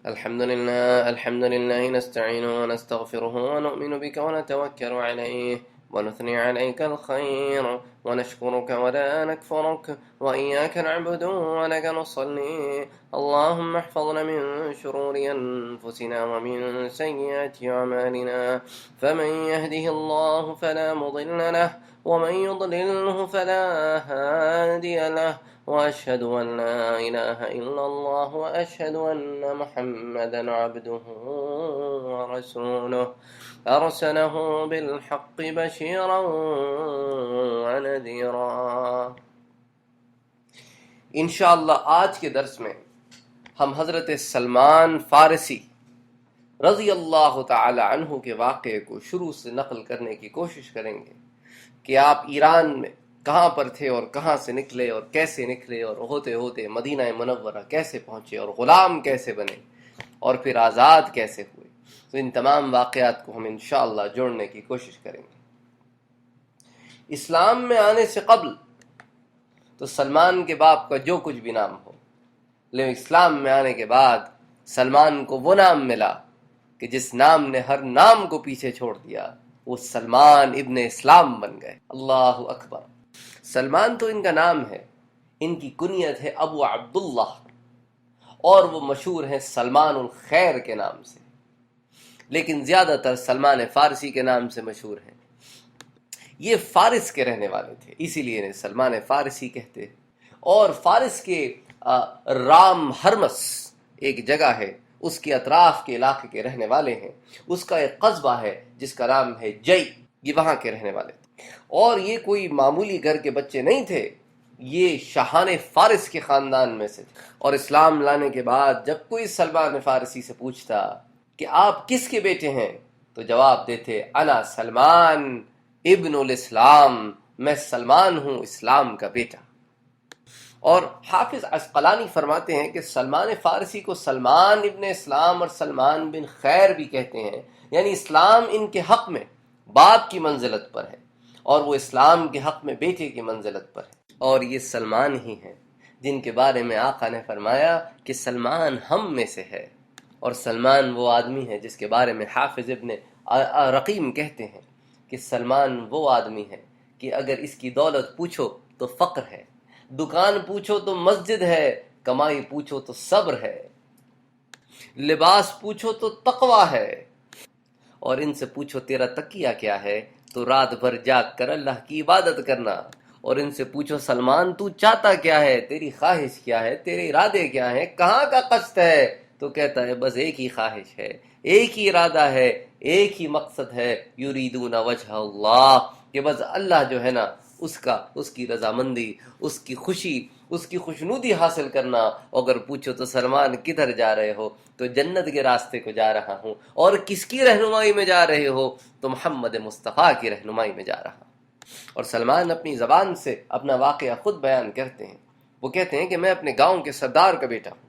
الحمد لله نستعينه ونستغفره ونؤمن بك ونتوكل عليه ونثني عليك الخير ونشكرك ولا نكفرك وإياك نعبد ولك نصلي. اللهم احفظنا من شرور أنفسنا ومن سيئات أعمالنا، فمن يهده الله فلا مضل له ومن يضلله فلا هادي له، وأشهد أن لا إله إلا الله وأشهد أن محمدا عبده ورسوله أرسله بالحق بشيرا ونذيرا. انشاءاللہ آج کے درس میں ہم حضرت سلمان فارسی رضی اللہ تعالی عنہ کے واقعے کو شروع سے نقل کرنے کی کوشش کریں گے کہ آپ ایران میں کہاں پر تھے اور کہاں سے نکلے اور کیسے نکلے اور ہوتے ہوتے مدینہ منورہ کیسے پہنچے اور غلام کیسے بنے اور پھر آزاد کیسے ہوئے. تو ان تمام واقعات کو ہم انشاءاللہ جوڑنے کی کوشش کریں گے. اسلام میں آنے سے قبل تو سلمان کے باپ کا جو کچھ بھی نام ہو، لیکن اسلام میں آنے کے بعد سلمان کو وہ نام ملا کہ جس نام نے ہر نام کو پیچھے چھوڑ دیا، وہ سلمان ابن اسلام بن گئے. اللہ اکبر. سلمان تو ان کا نام ہے، ان کی کنیت ہے ابو عبداللہ، اور وہ مشہور ہیں سلمان الخیر کے نام سے، لیکن زیادہ تر سلمان فارسی کے نام سے مشہور ہیں. یہ فارس کے رہنے والے تھے، اسی لیے انہیں سلمان فارسی کہتے ہیں. اور فارس کے رام ہرمس ایک جگہ ہے، اس کے اطراف کے علاقے کے رہنے والے ہیں. اس کا ایک قصبہ ہے جس کا نام ہے جئی، یہ وہاں کے رہنے والے تھے. اور یہ کوئی معمولی گھر کے بچے نہیں تھے، یہ شاہان فارس کے خاندان میں سے تھے. اور اسلام لانے کے بعد جب کوئی سلمان فارسی سے پوچھتا کہ آپ کس کے بیٹے ہیں تو جواب دیتے انا سلمان ابن الاسلام، میں سلمان ہوں اسلام کا بیٹا. اور حافظ عسقلانی فرماتے ہیں کہ سلمان فارسی کو سلمان ابن اسلام اور سلمان بن خیر بھی کہتے ہیں، یعنی اسلام ان کے حق میں باپ کی منزلت پر ہے اور وہ اسلام کے حق میں بیٹے کی منزلت پر ہے. اور یہ سلمان ہی ہیں جن کے بارے میں آقا نے فرمایا کہ سلمان ہم میں سے ہے. اور سلمان وہ آدمی ہے جس کے بارے میں حافظ ابن رقیم کہتے ہیں کہ سلمان وہ آدمی ہے کہ اگر اس کی دولت پوچھو تو فقر ہے، دکان پوچھو تو مسجد ہے، کمائی پوچھو تو صبر ہے، لباس پوچھو تو تقوی ہے، اور ان سے پوچھو تیرا تقیہ کیا ہے تو رات بھر جاگ کر اللہ کی عبادت کرنا. اور ان سے پوچھو سلمان تو چاہتا کیا ہے، تیری خواہش کیا ہے، تیرے ارادے کیا ہیں، کہاں کا قصد ہے، تو کہتا ہے بس ایک ہی خواہش ہے، ایک ہی ارادہ ہے، ایک ہی مقصد ہے، یریدون وجہ اللہ، کہ بس اللہ جو ہے نا اس کی رضامندی، اس کی خوشی، اس کی خوشنودی حاصل کرنا. اگر پوچھو تو سلمان کدھر جا رہے ہو تو جنت کے راستے کو جا رہا ہوں. اور کس کی رہنمائی میں جا رہے ہو تو محمد مصطفیٰ کی رہنمائی میں جا رہا ہوں. اور سلمان اپنی زبان سے اپنا واقعہ خود بیان کرتے ہیں. وہ کہتے ہیں کہ میں اپنے گاؤں کے سردار کا بیٹا ہوں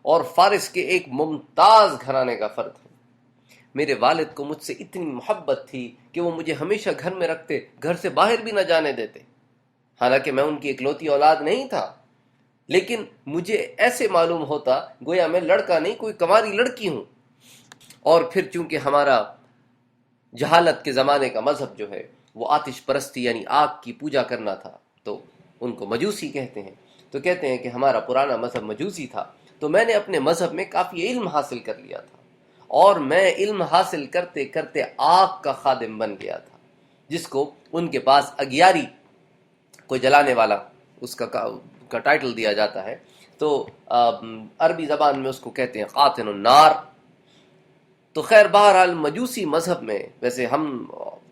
اور فارس کے ایک ممتاز گھرانے کا فرد ہوں. میرے والد کو مجھ سے اتنی محبت تھی کہ وہ مجھے ہمیشہ گھر میں رکھتے، گھر سے باہر بھی نہ جانے دیتے. حالانکہ میں ان کی اکلوتی اولاد نہیں تھا، لیکن مجھے ایسے معلوم ہوتا گویا میں لڑکا نہیں، کوئی کنواری لڑکی ہوں. اور پھر چونکہ ہمارا جہالت کے زمانے کا مذہب جو ہے وہ آتش پرستی یعنی آگ کی پوجا کرنا تھا، تو ان کو مجوسی کہتے ہیں. تو کہتے ہیں کہ ہمارا پرانا مذہب مجوسی تھا، تو میں نے اپنے مذہب میں کافی علم حاصل کر لیا تھا، اور میں علم حاصل کرتے کرتے آگ کا خادم بن گیا تھا، جس کو ان کے پاس اگیاری، کوئی جلانے والا، اس کا ٹائٹل دیا جاتا ہے. تو عربی زبان میں اس کو کہتے ہیں قاتل النار. تو خیر بہرحال مجوسی مذہب میں، ویسے ہم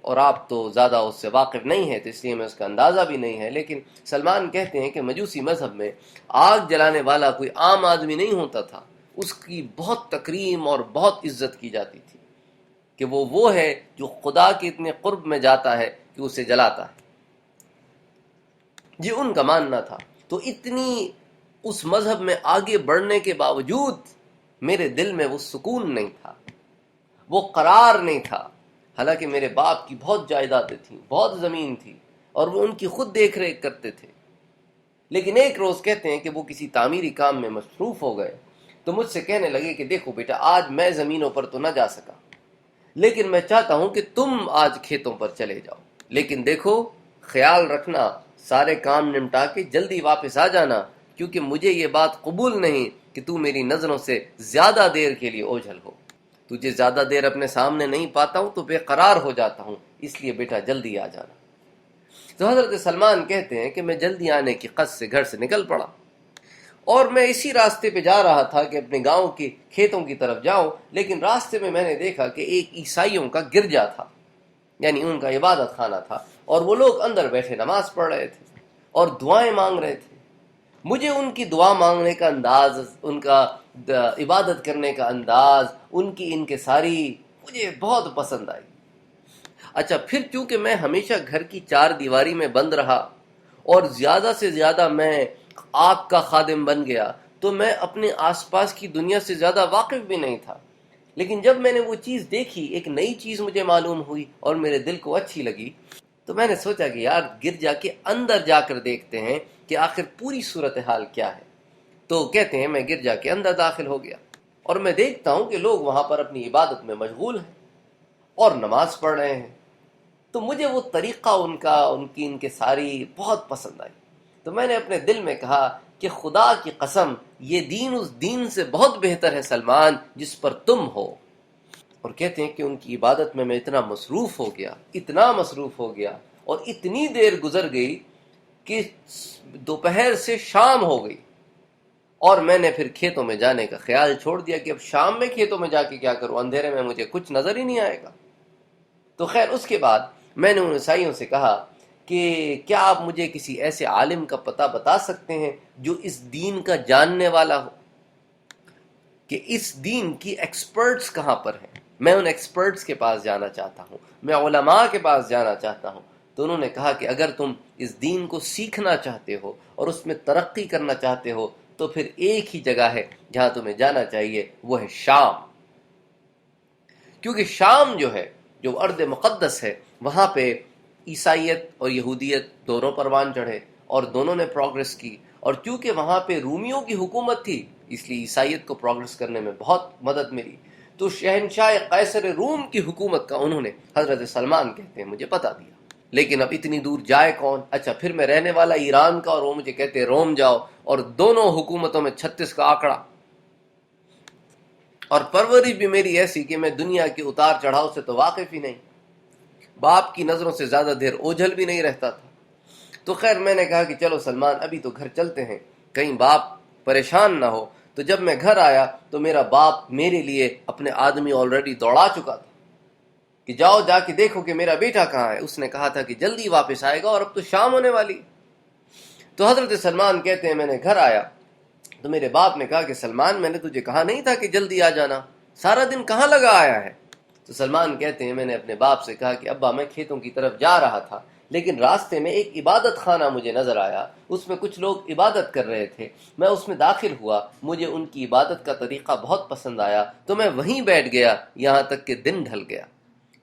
اور آپ تو زیادہ اس سے واقف نہیں ہیں تو اس لیے میں اس کا اندازہ بھی نہیں ہے، لیکن سلمان کہتے ہیں کہ مجوسی مذہب میں آگ جلانے والا کوئی عام آدمی نہیں ہوتا تھا، اس کی بہت تکریم اور بہت عزت کی جاتی تھی کہ وہ ہے جو خدا کے اتنے قرب میں جاتا ہے کہ اسے جلاتا ہے. یہ ان کا ماننا تھا. تو اتنی اس مذہب میں آگے بڑھنے کے باوجود میرے دل میں وہ سکون نہیں تھا، وہ قرار نہیں تھا. حالانکہ میرے باپ کی بہت جائیدادیں تھیں، بہت زمین تھی، اور وہ ان کی خود دیکھ ریکھ کرتے تھے. لیکن ایک روز کہتے ہیں کہ وہ کسی تعمیری کام میں مصروف ہو گئے تو مجھ سے کہنے لگے کہ دیکھو بیٹا، آج میں زمینوں پر تو نہ جا سکا، لیکن میں چاہتا ہوں کہ تم آج کھیتوں پر چلے جاؤ، لیکن دیکھو خیال رکھنا، سارے کام نمٹا کے جلدی واپس آ جانا، کیونکہ مجھے یہ بات قبول نہیں کہ تو میری نظروں سے زیادہ دیر کے لیے اوجھل ہو۔ تجھے زیادہ دیر اپنے سامنے نہیں پاتا ہوں تو بے قرار ہو جاتا ہوں، اس لیے بیٹا جلدی آ جانا۔ تو حضرت سلمان کہتے ہیں کہ میں جلدی آنے کی قصد سے گھر سے نکل پڑا، اور میں اسی راستے پہ جا رہا تھا کہ اپنے گاؤں کے کھیتوں کی طرف جاؤں، لیکن راستے میں نے دیکھا کہ ایک عیسائیوں کا گرجا تھا، یعنی ان کا عبادت خانہ تھا، اور وہ لوگ اندر بیٹھے نماز پڑھ رہے تھے اور دعائیں مانگ رہے تھے۔ مجھے ان کی دعا مانگنے کا انداز، ان کا عبادت کرنے کا انداز، ان کی انکساری مجھے بہت پسند آئی۔ اچھا، پھر چونکہ میں ہمیشہ گھر کی چار دیواری میں بند رہا اور زیادہ سے زیادہ میں آپ کا خادم بن گیا، تو میں اپنے آس پاس کی دنیا سے زیادہ واقف بھی نہیں تھا۔ لیکن جب میں نے وہ چیز دیکھی، ایک نئی چیز مجھے معلوم ہوئی اور میرے دل کو اچھی لگی، تو میں نے سوچا کہ یار گرجا کے اندر جا کر دیکھتے ہیں کہ آخر پوری صورتحال کیا ہے۔ تو کہتے ہیں میں گرجا کے اندر داخل ہو گیا، اور میں دیکھتا ہوں کہ لوگ وہاں پر اپنی عبادت میں مشغول ہیں اور نماز پڑھ رہے ہیں۔ تو مجھے وہ طریقہ ان کی انکساری بہت پسند آئی۔ تو میں نے اپنے دل میں کہا کہ خدا کی قسم، یہ دین اس دین سے بہت بہتر ہے سلمان جس پر تم ہو۔ اور کہتے ہیں کہ ان کی عبادت میں اتنا مصروف ہو گیا اور اتنی دیر گزر گئی کہ دوپہر سے شام ہو گئی، اور میں نے پھر کھیتوں میں جانے کا خیال چھوڑ دیا کہ اب شام میں کھیتوں میں جا کے کیا کروں، اندھیرے میں مجھے کچھ نظر ہی نہیں آئے گا۔ تو خیر اس کے بعد میں نے ان عیسائیوں سے کہا کہ کیا آپ مجھے کسی ایسے عالم کا پتہ بتا سکتے ہیں جو اس دین کا جاننے والا ہو، کہ اس دین کی ایکسپرٹس کہاں پر ہیں؟ میں ان ایکسپرٹس کے پاس جانا چاہتا ہوں، میں علماء کے پاس جانا چاہتا ہوں۔ تو انہوں نے کہا کہ اگر تم اس دین کو سیکھنا چاہتے ہو اور اس میں ترقی کرنا چاہتے ہو تو پھر ایک ہی جگہ ہے جہاں تمہیں جانا چاہیے، وہ ہے شام۔ کیونکہ شام جو ارض مقدس ہے، وہاں پہ عیسائیت اور یہودیت دونوں پروان چڑھے اور دونوں نے پروگرس کی، اور چونکہ وہاں پہ رومیوں کی حکومت تھی اس لیے عیسائیت کو پروگرس کرنے میں بہت مدد ملی۔ تو شہنشاہ قیصر روم کی حکومت کا انہوں نے، حضرت سلمان کہتے ہیں، مجھے پتہ دیا۔ لیکن اب اتنی دور جائے کون؟ اچھا، پھر میں رہنے والا ایران کا، اور وہ مجھے کہتے ہیں روم جاؤ، اور دونوں حکومتوں میں 36 کا آنکڑا، اور پرورش بھی میری ایسی کہ میں دنیا کے اتار چڑھاؤ سے تو واقف ہی نہیں، باپ کی نظروں سے زیادہ دیر اوجھل بھی نہیں رہتا تھا۔ تو خیر میں نے کہا کہ چلو سلمان، ابھی تو گھر چلتے ہیں، کہیں باپ پریشان نہ ہو۔ تو جب میں گھر آیا تو میرا باپ میرے لیے اپنے آدمی آلریڈی دوڑا چکا تھا کہ جاؤ جا کے دیکھو کہ میرا بیٹا کہاں ہے۔ اس نے کہا تھا کہ جلدی واپس آئے گا اور اب تو شام ہونے والی۔ تو حضرت سلمان کہتے ہیں میں نے گھر آیا تو میرے باپ نے کہا کہ سلمان، میں نے تجھے کہا نہیں تھا کہ جلدی آ جانا، سارا دن کہاں لگا آیا ہے؟ تو سلمان کہتے ہیں میں نے اپنے باپ سے کہا کہ ابا میں کھیتوں کی طرف جا رہا تھا، لیکن راستے میں ایک عبادت خانہ مجھے نظر آیا، اس میں کچھ لوگ عبادت کر رہے تھے، میں اس میں داخل ہوا، مجھے ان کی عبادت کا طریقہ بہت پسند آیا، تو میں وہیں بیٹھ گیا یہاں تک کہ دن ڈھل گیا،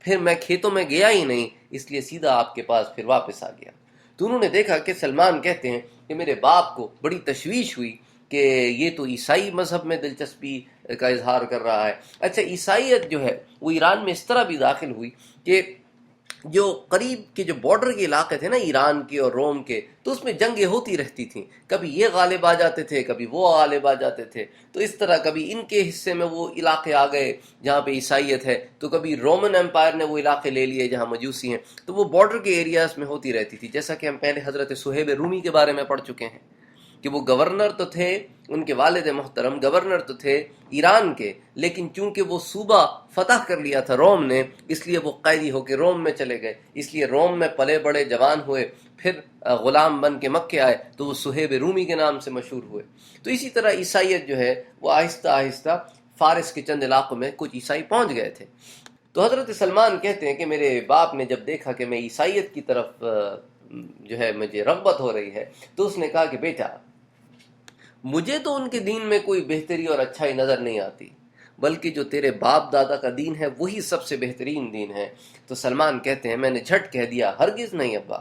پھر میں کھیتوں میں گیا ہی نہیں، اس لیے سیدھا آپ کے پاس پھر واپس آ گیا۔ تو انہوں نے دیکھا کہ سلمان کہتے ہیں کہ میرے باپ کو بڑی تشویش ہوئی کہ یہ تو عیسائی مذہب میں دلچسپی کا اظہار کر رہا ہے۔ اچھا، عیسائیت جو ہے وہ ایران میں اس طرح بھی داخل ہوئی کہ جو قریب کے جو بارڈر کے علاقے تھے نا ایران کے اور روم کے، تو اس میں جنگیں ہوتی رہتی تھیں، کبھی یہ غالب آ جاتے تھے، کبھی وہ غالب آ جاتے تھے، تو اس طرح کبھی ان کے حصے میں وہ علاقے آ گئے جہاں پہ عیسائیت ہے، تو کبھی رومن امپائر نے وہ علاقے لے لیے جہاں مجوسی ہیں، تو وہ بارڈر کے ایریاز میں ہوتی رہتی تھی۔ جیسا کہ ہم پہلے حضرت صہیب رومی کے بارے میں پڑھ چکے ہیں کہ وہ گورنر تو تھے، ان کے والد محترم گورنر تو تھے ایران کے، لیکن چونکہ وہ صوبہ فتح کر لیا تھا روم نے، اس لیے وہ قیدی ہو کے روم میں چلے گئے، اس لیے روم میں پلے بڑے، جوان ہوئے، پھر غلام بن کے مکے آئے تو وہ صہیب رومی کے نام سے مشہور ہوئے۔ تو اسی طرح عیسائیت جو ہے وہ آہستہ آہستہ فارس کے چند علاقوں میں کچھ عیسائی پہنچ گئے تھے۔ تو حضرت سلمان کہتے ہیں کہ میرے باپ نے جب دیکھا کہ میں عیسائیت کی طرف جو ہے مجھے رغبت ہو رہی ہے، تو اس نے کہا کہ بیٹا، مجھے تو ان کے دین میں کوئی بہتری اور اچھائی نظر نہیں آتی، بلکہ جو تیرے باپ دادا کا دین ہے وہی سب سے بہترین دین ہے۔ تو سلمان کہتے ہیں میں نے جھٹ کہہ دیا، ہرگز نہیں ابا،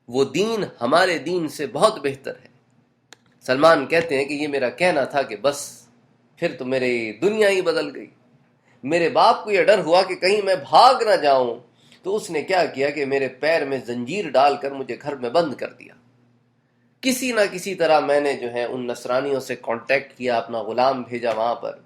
وہ دین ہمارے دین سے بہت بہتر ہے۔ سلمان کہتے ہیں کہ یہ میرا کہنا تھا کہ بس پھر تو میری دنیا ہی بدل گئی۔ میرے باپ کو یہ ڈر ہوا کہ کہیں میں بھاگ نہ جاؤں، تو اس نے کیا کیا کہ میرے پیر میں زنجیر ڈال کر مجھے گھر میں بند کر دیا۔ کسی نہ کسی طرح میں نے جو ہے ان نصرانیوں سے کانٹیکٹ کیا، اپنا غلام بھیجا وہاں پر،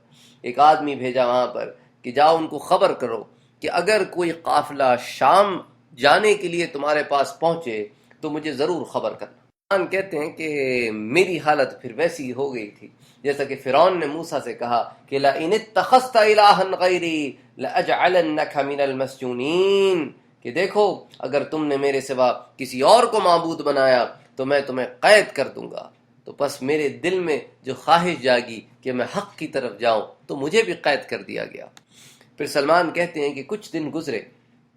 ایک آدمی بھیجا وہاں پر کہ جاؤ ان کو خبر کرو کہ اگر کوئی قافلہ شام جانے کے لیے تمہارے پاس پہنچے تو مجھے ضرور خبر کرنا۔ قرآن کہتے ہیں کہ میری حالت پھر ویسی ہو گئی تھی جیسا کہ فرعون نے موسیٰ سے کہا کہ لَإِنِ اتَّخَذْتَ إِلَٰهًا غَيْرِي لَأَجْعَلَنَّكَ مِنَ الْمَسْجُونِينَ، کہ دیکھو اگر تم نے میرے سوا کسی اور کو معبود بنایا تو میں تمہیں قید کر دوں گا۔ تو پس میرے دل میں جو خواہش جاگی کہ میں حق کی طرف جاؤں تو مجھے بھی قید کر دیا گیا۔ پھر سلمان کہتے ہیں کہ کچھ دن گزرے،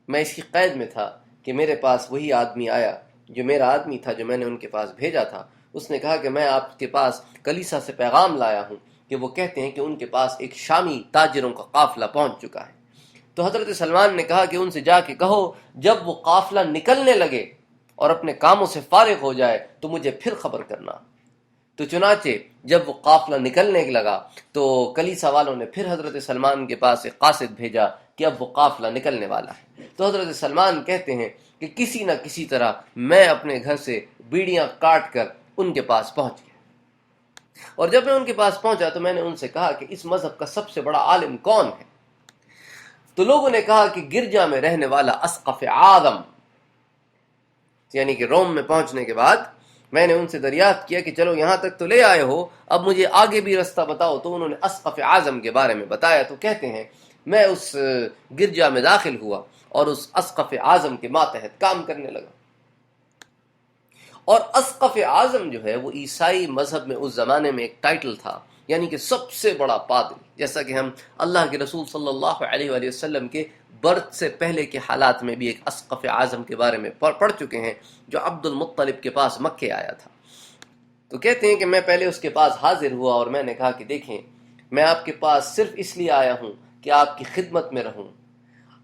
میں اس کی قید میں تھا کہ میرے پاس وہی آدمی آیا جو میرا آدمی تھا جو میں نے ان کے پاس بھیجا تھا۔ اس نے کہا کہ میں آپ کے پاس کلیسا سے پیغام لایا ہوں کہ وہ کہتے ہیں کہ ان کے پاس ایک شامی تاجروں کا قافلہ پہنچ چکا ہے۔ تو حضرت سلمان نے کہا کہ ان سے جا کے کہو جب وہ قافلہ نکلنے لگے اور اپنے کاموں سے فارغ ہو جائے تو مجھے پھر خبر کرنا۔ تو چنانچہ جب وہ قافلہ نکلنے لگا تو کلیسا والوں نے پھر حضرت سلمان کے پاس ایک قاصد بھیجا کہ اب وہ قافلہ نکلنے والا ہے۔ تو حضرت سلمان کہتے ہیں کہ کسی نہ کسی طرح میں اپنے گھر سے بیڑیاں کاٹ کر ان کے پاس پہنچ گیا، اور جب میں ان کے پاس پہنچا تو میں نے ان سے کہا کہ اس مذہب کا سب سے بڑا عالم کون ہے؟ تو لوگوں نے کہا کہ گرجا میں رہنے والا اسقف اعظم، یعنی کہ روم میں پہنچنے کے بعد میں نے ان سے دریافت کیا کہ چلو یہاں تک تو لے آئے ہو، اب مجھے آگے بھی رستہ بتاؤ۔ تو انہوں نے اسقف اعظم کے بارے میں بتایا۔ تو کہتے ہیں میں اس گرجا میں داخل ہوا اور اس اسقف اعظم کے ماتحت کام کرنے لگا۔ اور اسقف اعظم جو ہے وہ عیسائی مذہب میں اس زمانے میں ایک ٹائٹل تھا، یعنی کہ سب سے بڑا پادری، جیسا کہ ہم اللہ کے رسول صلی اللہ علیہ وآلہ وسلم کے برت سے پہلے کے حالات میں بھی ایک اسقف اعظم کے بارے میں پڑھ چکے ہیں جو عبد المطلب کے پاس مکے آیا تھا۔ تو کہتے ہیں کہ میں پہلے اس کے پاس حاضر ہوا اور میں نے کہا کہ دیکھیں میں آپ کے پاس صرف اس لیے آیا ہوں کہ آپ کی خدمت میں رہوں،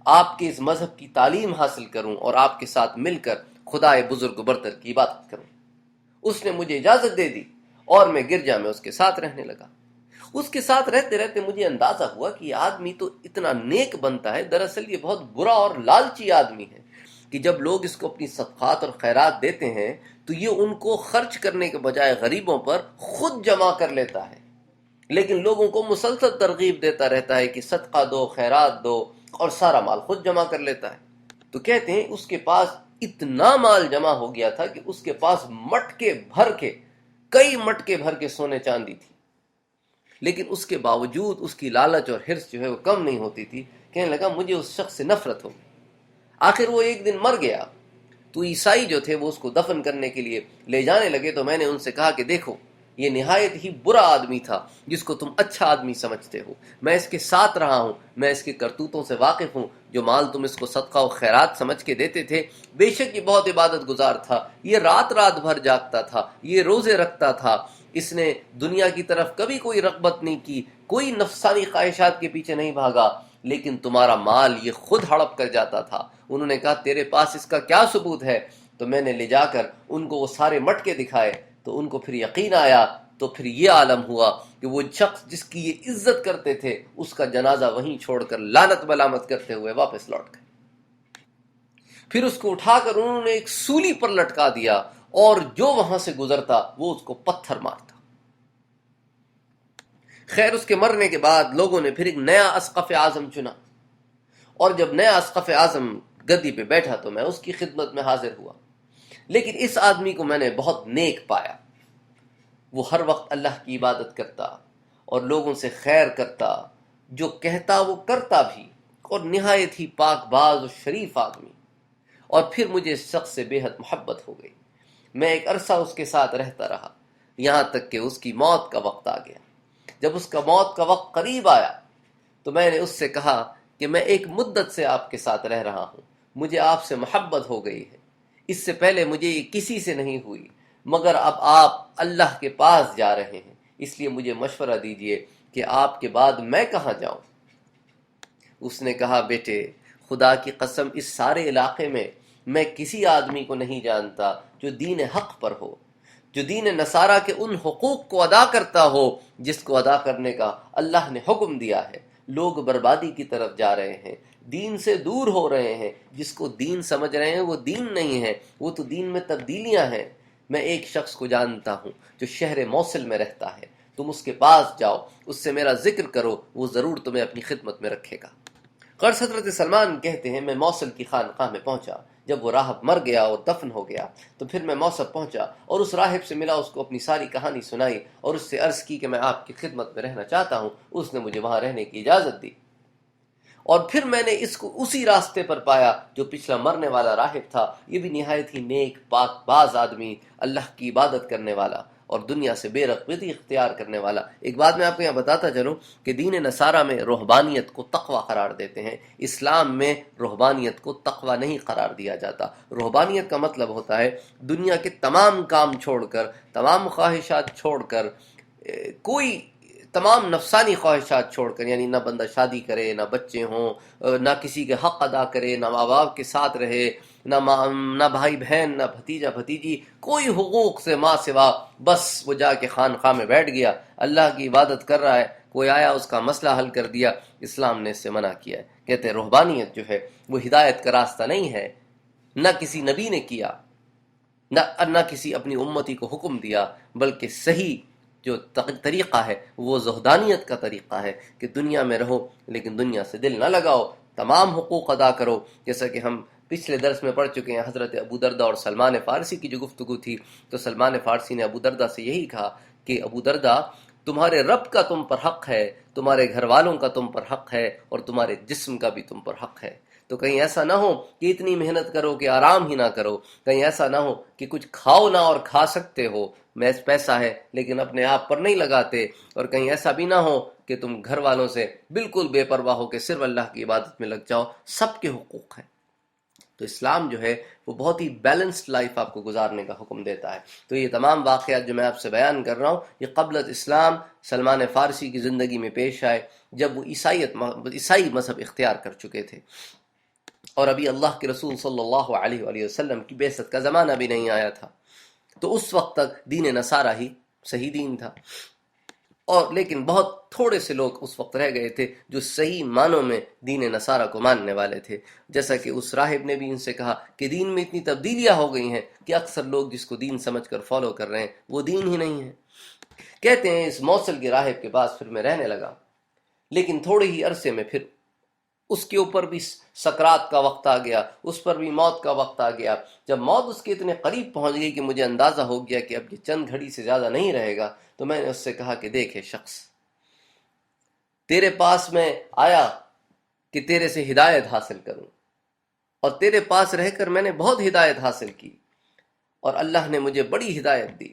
آپ کے اس مذہب کی تعلیم حاصل کروں اور آپ کے ساتھ مل کر خدائے بزرگ و برتر کی عبادت کروں۔ اس نے مجھے اجازت دے دی اور میں گرجا میں اس کے ساتھ رہنے لگا۔ اس کے ساتھ رہتے رہتے مجھے اندازہ ہوا کہ یہ آدمی تو اتنا نیک بنتا ہے، دراصل یہ بہت برا اور لالچی آدمی ہے کہ جب لوگ اس کو اپنی صدقات اور خیرات دیتے ہیں تو یہ ان کو خرچ کرنے کے بجائے غریبوں پر خود جمع کر لیتا ہے، لیکن لوگوں کو مسلسل ترغیب دیتا رہتا ہے کہ صدقہ دو، خیرات دو، اور سارا مال خود جمع کر لیتا ہے۔ تو کہتے ہیں اس کے پاس اتنا مال جمع ہو گیا تھا کہ اس کے پاس کئی مٹکے بھر کے سونے چاندی تھی، لیکن اس کے باوجود اس کی لالچ اور حرص جو ہے وہ کم نہیں ہوتی تھی۔ کہنے لگا مجھے اس شخص سے نفرت ہو گئی۔ آخر وہ ایک دن مر گیا تو عیسائی جو تھے وہ اس کو دفن کرنے کے لیے لے جانے لگے۔ تو میں نے ان سے کہا کہ دیکھو یہ نہایت ہی برا آدمی تھا جس کو تم اچھا آدمی سمجھتے ہو، میں اس کے ساتھ رہا ہوں، میں اس کے کرتوتوں سے واقف ہوں، جو مال تم اس کو صدقہ و خیرات سمجھ کے دیتے تھے، بے شک یہ بہت عبادت گزار تھا، یہ رات بھر جاگتا تھا، یہ روزے رکھتا تھا، اس نے دنیا کی طرف کبھی کوئی رغبت نہیں کی، کوئی نفسانی خواہشات کے پیچھے نہیں بھاگا، لیکن تمہارا مال یہ خود ہڑپ کر جاتا تھا۔ انہوں نے کہا تیرے پاس اس کا کیا ثبوت ہے؟ تو میں نے لے جا کر ان کو وہ سارے مٹکے دکھائے تو ان کو پھر یقین آیا۔ تو پھر یہ عالم ہوا کہ وہ شخص جس کی یہ عزت کرتے تھے اس کا جنازہ وہیں چھوڑ کر لعنت ملامت کرتے ہوئے واپس لوٹ گئے۔ پھر اس کو اٹھا کر انہوں نے ایک سولی پر لٹکا دیا اور جو وہاں سے گزرتا وہ اس کو پتھر مارتا۔ خیر اس کے مرنے کے بعد لوگوں نے پھر ایک نیا اسقف اعظم چنا، اور جب نیا اسقف اعظم گدی پہ بیٹھا تو میں اس کی خدمت میں حاضر ہوا۔ لیکن اس آدمی کو میں نے بہت نیک پایا، وہ ہر وقت اللہ کی عبادت کرتا اور لوگوں سے خیر کرتا، جو کہتا وہ کرتا بھی، اور نہایت ہی پاک باز و شریف آدمی۔ اور پھر مجھے اس شخص سے بے حد محبت ہو گئی۔ میں ایک عرصہ اس کے ساتھ رہتا رہا، یہاں تک کہ اس کی موت کا وقت آ گیا۔ جب اس کا موت کا وقت قریب آیا تو میں نے اس سے کہا کہ میں ایک مدت سے آپ کے ساتھ رہ رہا ہوں، مجھے آپ سے محبت ہو گئی ہے، اس سے پہلے مجھے یہ کسی سے نہیں ہوئی، مگر اب آپ اللہ کے پاس جا رہے ہیں، اس لیے مجھے مشورہ دیجئے کہ آپ کے بعد میں کہاں جاؤں۔ اس نے کہا بیٹے خدا کی قسم اس سارے علاقے میں کسی آدمی کو نہیں جانتا جو دین حق پر ہو، جو دین نصارہ کے ان حقوق کو ادا کرتا ہو جس کو ادا کرنے کا اللہ نے حکم دیا ہے۔ لوگ بربادی کی طرف جا رہے ہیں، دین سے دور ہو رہے ہیں، جس کو دین سمجھ رہے ہیں وہ دین نہیں ہے، وہ تو دین میں تبدیلیاں ہیں۔ میں ایک شخص کو جانتا ہوں جو شہر موصل میں رہتا ہے، تم اس کے پاس جاؤ، اس سے میرا ذکر کرو، وہ ضرور تمہیں اپنی خدمت میں رکھے گا۔ غرض حضرت سلمان کہتے ہیں میں موصل کی خانقاہ میں پہنچا، جب وہ راہب مر گیا اور دفن ہو گیا تو پھر میں موصل پہنچا اور اس راہب سے ملا، اس کو اپنی ساری کہانی سنائی اور اس سے عرض کی کہ میں آپ کی خدمت میں رہنا چاہتا ہوں۔ اس نے مجھے وہاں رہنے کی اجازت دی، اور پھر میں نے اس کو اسی راستے پر پایا جو پچھلا مرنے والا راہب تھا۔ یہ بھی نہایت ہی نیک پاک باز آدمی، اللہ کی عبادت کرنے والا اور دنیا سے بے رغبتی اختیار کرنے والا۔ ایک بات میں آپ کو یہاں بتاتا چلوں کہ دین نصارہ میں رہبانیت کو تقوی قرار دیتے ہیں، اسلام میں رہبانیت کو تقوی نہیں قرار دیا جاتا۔ رہبانیت کا مطلب ہوتا ہے دنیا کے تمام کام چھوڑ کر، تمام خواہشات چھوڑ کر، کوئی تمام نفسانی خواہشات چھوڑ کر، یعنی نہ بندہ شادی کرے، نہ بچے ہوں، نہ کسی کے حق ادا کرے، نہ ماں باپ کے ساتھ رہے، نہ بھائی بہن، نہ بھتیجا بھتیجی، کوئی حقوق سے ماں سوا، بس وہ جا کے خانقاہ میں بیٹھ گیا، اللہ کی عبادت کر رہا ہے، کوئی آیا اس کا مسئلہ حل کر دیا۔ اسلام نے اس سے منع کیا ہے، کہتے ہیں رہبانیت جو ہے وہ ہدایت کا راستہ نہیں ہے، نہ کسی نبی نے کیا، نہ کسی اپنی امتی کو حکم دیا، بلکہ صحیح جو طریقہ ہے وہ زہدانیت کا طریقہ ہے کہ دنیا میں رہو لیکن دنیا سے دل نہ لگاؤ، تمام حقوق ادا کرو۔ جیسا کہ ہم پچھلے درس میں پڑھ چکے ہیں، حضرت ابو دردہ اور سلمان فارسی کی جو گفتگو تھی، تو سلمان فارسی نے ابو دردہ سے یہی کہا کہ ابو دردہ، تمہارے رب کا تم پر حق ہے، تمہارے گھر والوں کا تم پر حق ہے، اور تمہارے جسم کا بھی تم پر حق ہے۔ تو کہیں ایسا نہ ہو کہ اتنی محنت کرو کہ آرام ہی نہ کرو، کہیں ایسا نہ ہو کہ کچھ کھاؤ نہ اور کھا سکتے ہو، محض پیسہ ہے لیکن اپنے آپ پر نہیں لگاتے، اور کہیں ایسا بھی نہ ہو کہ تم گھر والوں سے بالکل بے پرواہ ہو کہ صرف اللہ کی عبادت میں لگ جاؤ۔ سب کے حقوق ہیں۔ تو اسلام جو ہے وہ بہت ہی بیلنسڈ لائف آپ کو گزارنے کا حکم دیتا ہے۔ تو یہ تمام واقعات جو میں آپ سے بیان کر رہا ہوں، یہ قبل اسلام سلمان فارسی کی زندگی میں پیش آئے، جب وہ عیسائی مذہب اختیار کر چکے تھے، اور ابھی اللہ کے رسول صلی اللہ علیہ وآلہ وسلم کی بعثت کا زمانہ بھی نہیں آیا تھا۔ تو اس وقت تک دین نصارہ ہی صحیح دین تھا، اور لیکن بہت تھوڑے سے لوگ اس وقت رہ گئے تھے جو صحیح معنوں میں دین نصارہ کو ماننے والے تھے۔ جیسا کہ اس راہب نے بھی ان سے کہا کہ دین میں اتنی تبدیلیاں ہو گئی ہیں کہ اکثر لوگ جس کو دین سمجھ کر فالو کر رہے ہیں وہ دین ہی نہیں ہے۔ کہتے ہیں اس موصل کے راہب کے پاس پھر میں رہنے لگا، لیکن تھوڑے ہی عرصے میں پھر اس کے اوپر بھی سکرات کا وقت آ گیا، اس پر بھی موت کا وقت آ گیا۔ جب موت اس کے اتنے قریب پہنچ گئی کہ مجھے اندازہ ہو گیا کہ اب یہ چند گھڑی سے زیادہ نہیں رہے گا، تو میں نے اس سے کہا کہ دیکھے شخص، تیرے پاس میں آیا کہ تیرے سے ہدایت حاصل کروں، اور تیرے پاس رہ کر میں نے بہت ہدایت حاصل کی، اور اللہ نے مجھے بڑی ہدایت دی،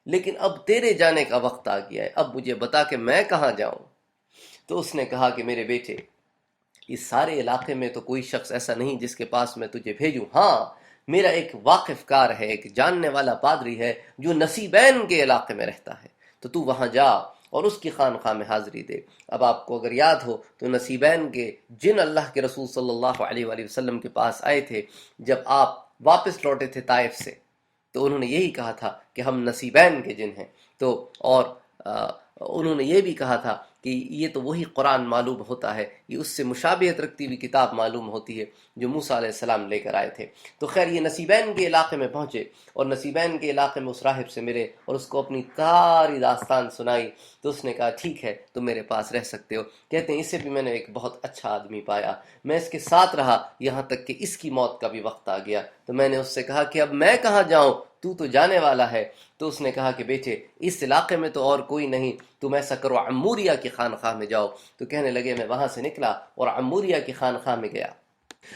لیکن اب تیرے جانے کا وقت آ گیا ہے، اب مجھے بتا کہ میں کہاں جاؤں۔ تو اس نے کہا کہ میرے بیٹے، اس سارے علاقے میں تو کوئی شخص ایسا نہیں جس کے پاس میں تجھے بھیجوں، ہاں میرا ایک واقف کار ہے، ایک جاننے والا پادری ہے جو نصیبین کے علاقے میں رہتا ہے، تو وہاں جا اور اس کی خانقاہ میں حاضری دے۔ اب آپ کو اگر یاد ہو تو نصیبین کے جن اللہ کے رسول صلی اللہ علیہ وآلہ وسلم کے پاس آئے تھے جب آپ واپس لوٹے تھے طائف سے، تو انہوں نے یہی کہا تھا کہ ہم نصیبین کے جن ہیں، تو اور انہوں نے یہ بھی کہا تھا کہ یہ تو وہی قرآن معلوم ہوتا ہے، یہ اس سے مشابہت رکھتی ہوئی کتاب معلوم ہوتی ہے جو موسیٰ علیہ السلام لے کر آئے تھے۔ تو خیر یہ نصیبین کے علاقے میں پہنچے، اور نصیبین کے علاقے میں اس راہب سے ملے اور اس کو اپنی ساری داستان سنائی، تو اس نے کہا ٹھیک ہے تم میرے پاس رہ سکتے ہو۔ کہتے ہیں اسے بھی میں نے ایک بہت اچھا آدمی پایا، میں اس کے ساتھ رہا یہاں تک کہ اس کی موت کا بھی وقت آ گیا۔ تو میں نے اس سے کہا کہ اب میں کہاں جاؤں، تو جانے والا ہے۔ تو اس نے کہا کہ بیٹے اس علاقے میں تو اور کوئی نہیں، تم ایسا کرو عموریہ کی خانقاہ میں جاؤ۔ تو کہنے لگے میں وہاں سے نکلا اور عموریہ کی خانقاہ میں گیا۔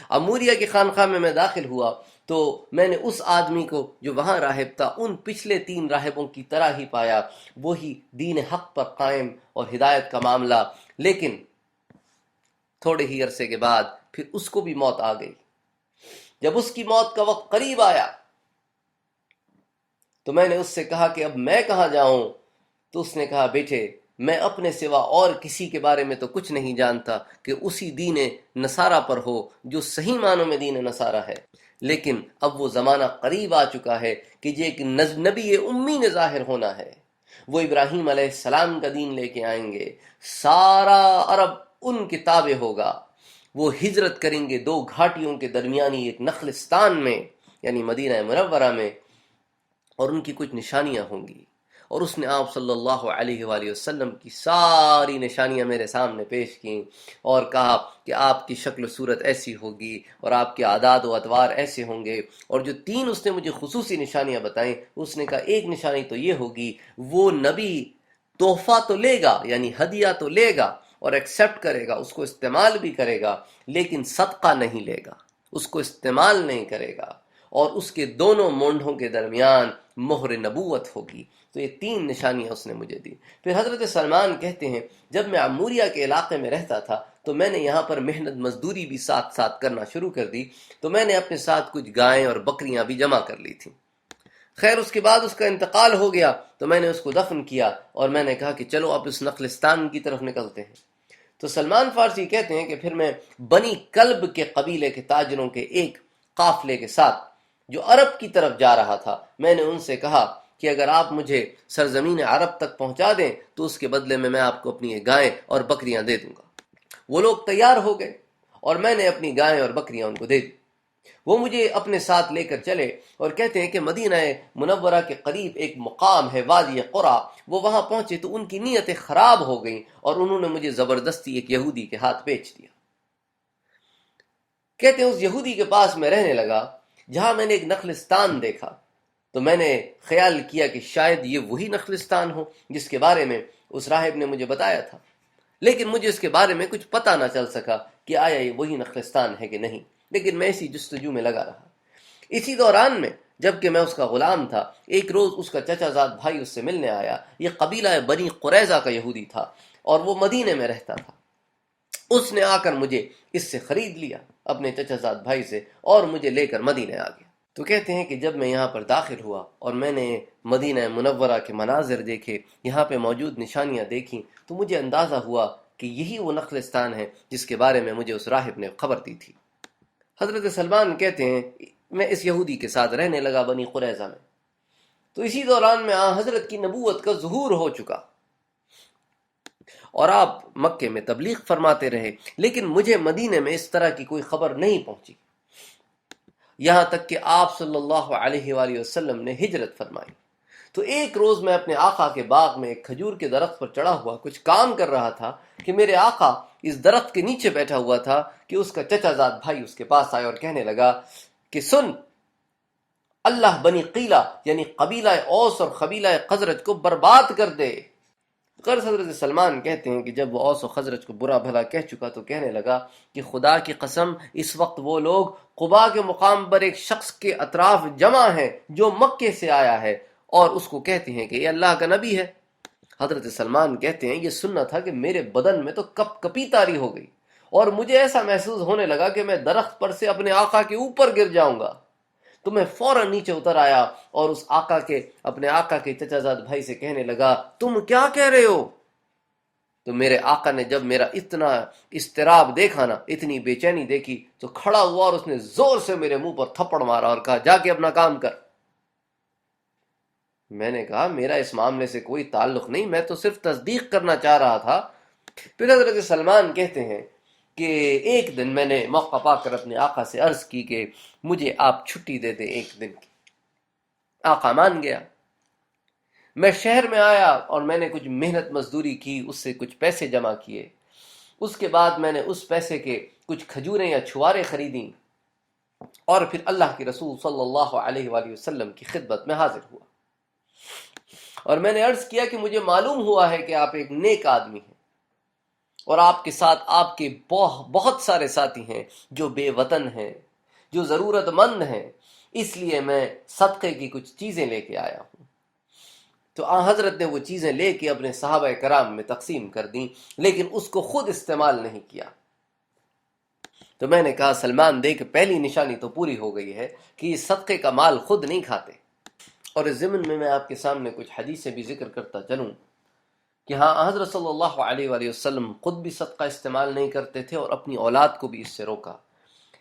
عموریہ کی خانقاہ میں داخل ہوا تو میں نے اس آدمی کو جو وہاں راہب تھا ان پچھلے 3 راہبوں کی طرح ہی پایا، وہی دین حق پر قائم اور ہدایت کا معاملہ، لیکن تھوڑے ہی عرصے کے بعد پھر اس کو بھی موت آ گئی۔ جب اس کی موت کا وقت قریب آیا تو میں نے اس سے کہا کہ اب میں کہاں جاؤں۔ تو اس نے کہا بیٹے میں اپنے سوا اور کسی کے بارے میں تو کچھ نہیں جانتا کہ اسی دین نصارہ پر ہو جو صحیح معنوں میں دین نصارہ ہے، لیکن اب وہ زمانہ قریب آ چکا ہے کہ یہ ایک نبی امی نے ظاہر ہونا ہے. وہ ابراہیم علیہ السلام کا دین لے کے آئیں گے. سارا عرب ان کے تابع ہوگا. وہ ہجرت کریں گے دو گھاٹیوں کے درمیانی ایک نخلستان میں یعنی مدینہ منورہ میں، اور ان کی کچھ نشانیاں ہوں گی. اور اس نے آپ صلی اللہ علیہ وآلہ وسلم کی ساری نشانیاں میرے سامنے پیش کیں اور کہا کہ آپ کی شکل و صورت ایسی ہوگی اور آپ کے عادات و اطوار ایسے ہوں گے. اور جو تین اس نے مجھے خصوصی نشانیاں بتائیں، اس نے کہا ایک نشانی تو یہ ہوگی، وہ نبی تحفہ تو لے گا یعنی ہدیہ تو لے گا اور ایکسیپٹ کرے گا، اس کو استعمال بھی کرے گا، لیکن صدقہ نہیں لے گا، اس کو استعمال نہیں کرے گا، اور اس کے دونوں مونڈھوں کے درمیان مہر نبوت ہوگی. تو یہ تین نشانیاں اس نے مجھے دی. پھر حضرت سلمان کہتے ہیں جب میں عموریہ کے علاقے میں رہتا تھا تو میں نے یہاں پر محنت مزدوری بھی ساتھ ساتھ کرنا شروع کر دی. تو میں نے اپنے ساتھ کچھ گائیں اور بکریاں بھی جمع کر لی تھیں. خیر اس کے بعد اس کا انتقال ہو گیا تو میں نے اس کو دفن کیا اور میں نے کہا کہ چلو اب اس نخلستان کی طرف نکلتے ہیں. تو سلمان فارسی کہتے ہیں کہ پھر میں بنی کلب کے قبیلے کے تاجروں کے ایک قافلے کے ساتھ جو عرب کی طرف جا رہا تھا، میں نے ان سے کہا کہ اگر آپ مجھے سرزمین عرب تک پہنچا دیں تو اس کے بدلے میں آپ کو اپنی گائیں اور بکریاں دے دوں گا. وہ لوگ تیار ہو گئے اور میں نے اپنی گائیں اور بکریاں ان کو دے دی. وہ مجھے اپنے ساتھ لے کر چلے اور کہتے ہیں کہ مدینہ منورہ کے قریب ایک مقام ہے وادی قرا. وہ وہاں پہنچے تو ان کی نیتیں خراب ہو گئیں اور انہوں نے مجھے زبردستی ایک یہودی کے ہاتھ بیچ دیا. کہتے ہیں اس یہودی کے پاس میں رہنے لگا جہاں میں نے ایک نخلستان دیکھا. تو میں نے خیال کیا کہ شاید یہ وہی نخلستان ہو جس کے بارے میں اس راہب نے مجھے بتایا تھا، لیکن مجھے اس کے بارے میں کچھ پتہ نہ چل سکا کہ آیا یہ وہی نخلستان ہے کہ نہیں. لیکن میں اسی جستجو میں لگا رہا. اسی دوران میں جبکہ میں اس کا غلام تھا، ایک روز اس کا چچا زاد بھائی اس سے ملنے آیا. یہ قبیلہ بنی قریظہ کا یہودی تھا اور وہ مدینے میں رہتا تھا. اس نے آ کر مجھے اس سے خرید لیا اپنے چچا زاد بھائی سے اور مجھے لے کر مدینے آ گیا. تو کہتے ہیں کہ جب میں یہاں پر داخل ہوا اور میں نے مدینہ منورہ کے مناظر دیکھے، یہاں پہ موجود نشانیاں دیکھیں، تو مجھے اندازہ ہوا کہ یہی وہ نخلستان ہے جس کے بارے میں مجھے اس راہب نے خبر دی تھی. حضرت سلمان کہتے ہیں میں اس یہودی کے ساتھ رہنے لگا بنی قریظہ میں. تو اسی دوران میں حضرت کی نبوت کا ظہور ہو چکا اور آپ مکے میں تبلیغ فرماتے رہے، لیکن مجھے مدینے میں اس طرح کی کوئی خبر نہیں پہنچی. یہاں تک کہ آپ صلی اللہ علیہ وآلہ وسلم نے ہجرت فرمائی. تو ایک روز میں اپنے آقا کے باغ میں ایک کھجور کے درخت پر چڑھا ہوا کچھ کام کر رہا تھا کہ میرے آقا اس درخت کے نیچے بیٹھا ہوا تھا کہ اس کا چچا زاد بھائی اس کے پاس آئے اور کہنے لگا کہ سن، اللہ بنی قیلہ یعنی قبیلہ اوس اور قبیلہ خزرج کو برباد کر دے. غرض حضرت سلمان کہتے ہیں کہ جب وہ اوس و خزرج کو برا بھلا کہہ چکا تو کہنے لگا کہ خدا کی قسم اس وقت وہ لوگ قباء کے مقام پر ایک شخص کے اطراف جمع ہیں جو مکے سے آیا ہے اور اس کو کہتے ہیں کہ یہ اللہ کا نبی ہے. حضرت سلمان کہتے ہیں یہ سننا تھا کہ میرے بدن میں تو کپ کپی طاری ہو گئی اور مجھے ایسا محسوس ہونے لگا کہ میں درخت پر سے اپنے آقا کے اوپر گر جاؤں گا. تو میں فوراً نیچے اتر آیا اور اس اپنے آقا کے چچا زاد بھائی سے کہنے لگا تم کیا کہہ رہے ہو؟ تو میرے آقا نے جب میرا اتنا اضطراب دیکھا نا، اتنی بے چینی دیکھی، تو کھڑا ہوا اور اس نے زور سے میرے منہ پر تھپڑ مارا اور کہا جا کے اپنا کام کر. میں نے کہا میرا اس معاملے سے کوئی تعلق نہیں، میں تو صرف تصدیق کرنا چاہ رہا تھا. پھر حضرت سلمان کہتے ہیں کہ ایک دن میں نے موقع پا کر اپنے آقا سے عرض کی کہ مجھے آپ چھٹی دے دیں ایک دن کی. آقا مان گیا. میں شہر میں آیا اور میں نے کچھ محنت مزدوری کی، اس سے کچھ پیسے جمع کیے. اس کے بعد میں نے اس پیسے کے کچھ کھجوریں یا چھوارے خریدیں اور پھر اللہ کے رسول صلی اللہ علیہ وآلہ وسلم کی خدمت میں حاضر ہوا اور میں نے عرض کیا کہ مجھے معلوم ہوا ہے کہ آپ ایک نیک آدمی ہیں اور آپ کے ساتھ آپ کے بہت سارے ساتھی ہیں جو بے وطن ہیں، جو ضرورت مند ہیں، اس لیے میں صدقے کی کچھ چیزیں لے کے آیا ہوں. تو حضرت نے وہ چیزیں لے کے اپنے صحابہ کرام میں تقسیم کر دیں، لیکن اس کو خود استعمال نہیں کیا. تو میں نے کہا سلمان دیکھ پہلی نشانی تو پوری ہو گئی ہے کہ اس صدقے کا مال خود نہیں کھاتے. اور اس ضمن میں آپ کے سامنے کچھ حدیثیں بھی ذکر کرتا چلوں کہ حضرت صلی اللہ علیہ وآلہ وسلم خود بھی صدقہ استعمال نہیں کرتے تھے اور اپنی اولاد کو بھی اس سے روکا.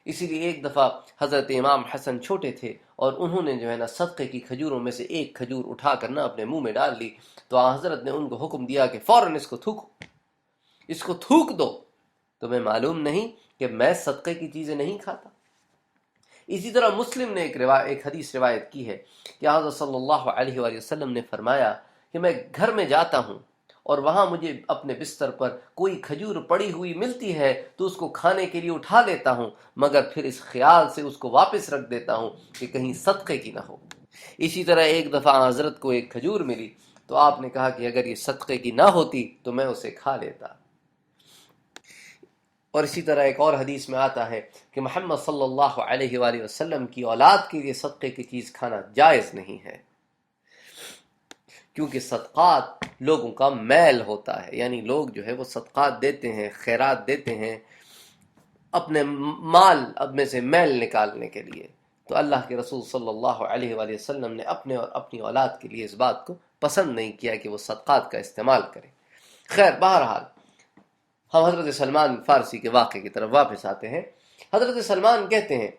اسی لیے ایک دفعہ حضرت امام حسن چھوٹے تھے اور انہوں نے جو ہے نا صدقے کی کھجوروں میں سے ایک کھجور اٹھا کر نا اپنے منہ میں ڈال لی، تو حضرت نے ان کو حکم دیا کہ فوراً اس کو تھوکو، اس کو تھوک دو، تمہیں معلوم نہیں کہ میں صدقے کی چیزیں نہیں کھاتا؟ اسی طرح مسلم نے ایک حدیث روایت کی ہے کہ حضرت صلی اللہ علیہ وآلہ وسلم نے فرمایا کہ میں گھر میں جاتا ہوں اور وہاں مجھے اپنے بستر پر کوئی کھجور پڑی ہوئی ملتی ہے تو اس کو کھانے کے لیے اٹھا لیتا ہوں، مگر پھر اس خیال سے اس کو واپس رکھ دیتا ہوں کہ کہیں صدقے کی نہ ہو۔ اسی طرح ایک دفعہ حضرت کو ایک کھجور ملی تو آپ نے کہا کہ اگر یہ صدقے کی نہ ہوتی تو میں اسے کھا لیتا۔ اور اسی طرح ایک اور حدیث میں آتا ہے کہ محمد صلی اللہ علیہ وآلہ وسلم کی اولاد کے لیے صدقے کی چیز کھانا جائز نہیں ہے، کیونکہ صدقات لوگوں کا میل ہوتا ہے، یعنی لوگ جو ہے وہ صدقات دیتے ہیں، خیرات دیتے ہیں اپنے مال اب میں سے میل نکالنے کے لیے، تو اللہ کے رسول صلی اللہ علیہ وآلہ وسلم نے اپنے اور اپنی اولاد کے لیے اس بات کو پسند نہیں کیا کہ وہ صدقات کا استعمال کرے۔ خیر، بہرحال ہم حضرت سلمان فارسی کے واقعے کی طرف واپس آتے ہیں۔ حضرت سلمان کہتے ہیں